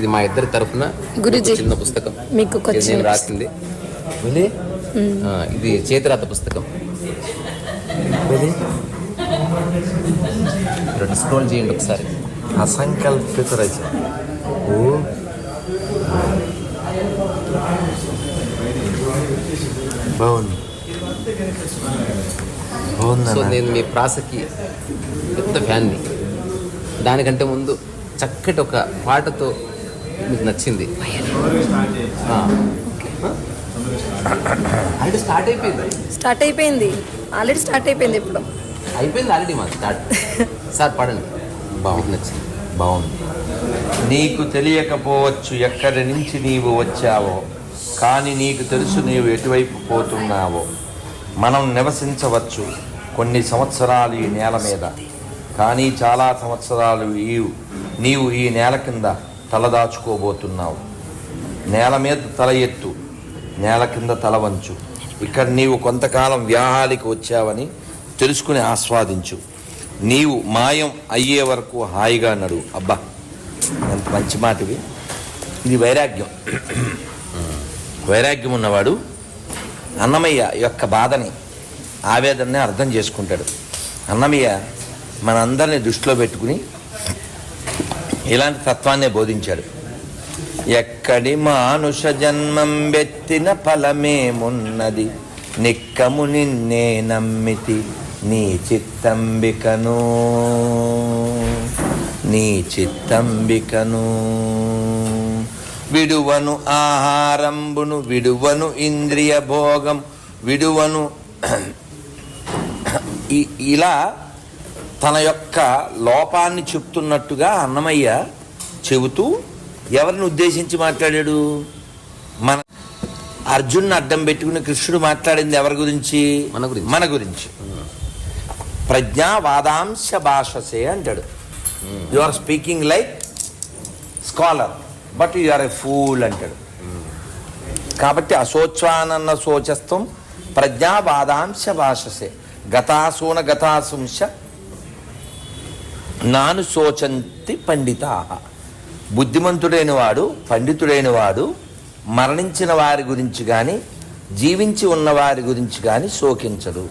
ఇది మా ఇద్దరి తరఫున గురుజీ చిన్న పుస్తకం మీకు నేను రాసింది. ఇది చేతిరాత పుస్తకం. రెండు స్క్రోల్ చేయండి ఒకసారి. అసంకల్పిత రచన. బాగుంది. సో నేను మీ ప్రాసకి పెద్ద ఫ్యాన్ని. దానికంటే ముందు చక్కటి ఒక పాటతో మీకు నచ్చింది. ఆల్రెడీ స్టార్ట్ అయిపోయింది ఇప్పుడు అయిపోయింది ఆల్రెడీ మాకు స్టార్ట్. సార్ పాడండి. బాగుంది, నచ్చింది. బాగుంది. నీకు తెలియకపోవచ్చు ఎక్కడి నుంచి నీవు వచ్చావో, కానీ నీకు తెలుసు నీవు ఎటువైపు పోతున్నావో. మనం నివసించవచ్చు కొన్ని సంవత్సరాలు ఈ నేల మీద, కానీ చాలా సంవత్సరాలు నీవు ఈ నేల కింద తలదాచుకోబోతున్నావు. నేల మీద తల ఎత్తు, నేల కింద తల వంచు. ఇక్కడ నీవు కొంతకాలం వ్యాహాలికి వచ్చావని తెలుసుకుని ఆస్వాదించు. నీవు మాయం అయ్యే వరకు హాయిగా నడు. అబ్బా, ఎంత మంచి మాటవి. ఇది వైరాగ్యం. వైరాగ్యం ఉన్నవాడు అన్నమయ్య యొక్క బాధని, ఆవేదనని అర్థం చేసుకుంటాడు. అన్నమయ్య మనందరినీ దృష్టిలో పెట్టుకుని ఇలాంటి తత్వాన్నే బోధించాడు. ఎక్కడి మానుష జన్మం వెత్తిన ఫలమేమున్నది, నిక్కము నిన్నే నమ్మితి నీ చిత్తంబికను విడువను ఆహారంబును, విడువను ఇంద్రియ భోగం, విడువను. ఇలా తన యొక్క లోపాన్ని చెప్తున్నట్టుగా అన్నమయ్య చెబుతూ ఎవరిని ఉద్దేశించి మాట్లాడాడు? అర్జున్ని అడ్డం పెట్టుకుని కృష్ణుడు మాట్లాడింది ఎవరి గురించి? మన గురించి. ప్రజ్ఞావాదాంశ భాషసే అంటాడు. You are speaking like scholar but you are a fool అంటాడు. కాబట్టి అశోచ్వానన్న శోచస్తం ప్రజ్ఞావాదాంశ భాషసే గతాసూన గతాశంశ నాను శోచంతి పండితా. బుద్ధిమంతుడైన వాడు, పండితుడైన వాడు మరణించిన వారి గురించి కానీ జీవించి ఉన్న వారి గురించి కానీ శోకించడు.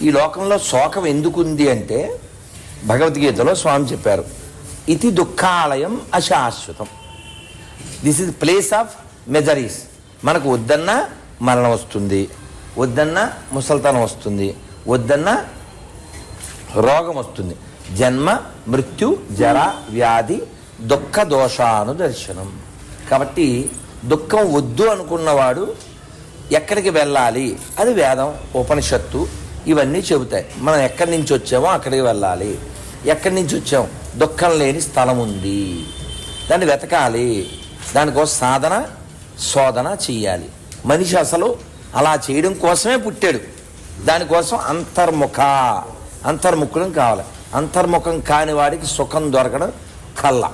ఈ లోకంలో శోకం ఎందుకుంది అంటే భగవద్గీతలో స్వామి చెప్పారు, ఇది దుఃఖాలయం అశాశ్వతం. This is place of miseries. మనకు వద్దన్నా మరణం వస్తుంది, వద్దన్నా ముసల్తనం వస్తుంది, వద్దన్నా రోగం వస్తుంది. జన్మ మృత్యు జర వ్యాధి దుఃఖ దోషాను దర్శనం. కాబట్టి దుఃఖం వద్దు అనుకున్నవాడు ఎక్కడికి వెళ్ళాలి? అది వేదం, ఉపనిషత్తు ఇవన్నీ చెబుతాయి. మనం ఎక్కడి నుంచి వచ్చామో అక్కడికి వెళ్ళాలి. ఎక్కడి నుంచి వచ్చాం? దుఃఖం లేని స్థలం ఉంది, దాన్ని వెతకాలి. దానికోసం సాధన శోధన చెయ్యాలి. మనిషి అసలు అలా చేయడం కోసమే పుట్టాడు. దానికోసం అంతర్ముఖం కావాలి. అంతర్ముఖం కాని వాడికి సుఖం దొరకడం కల్లా.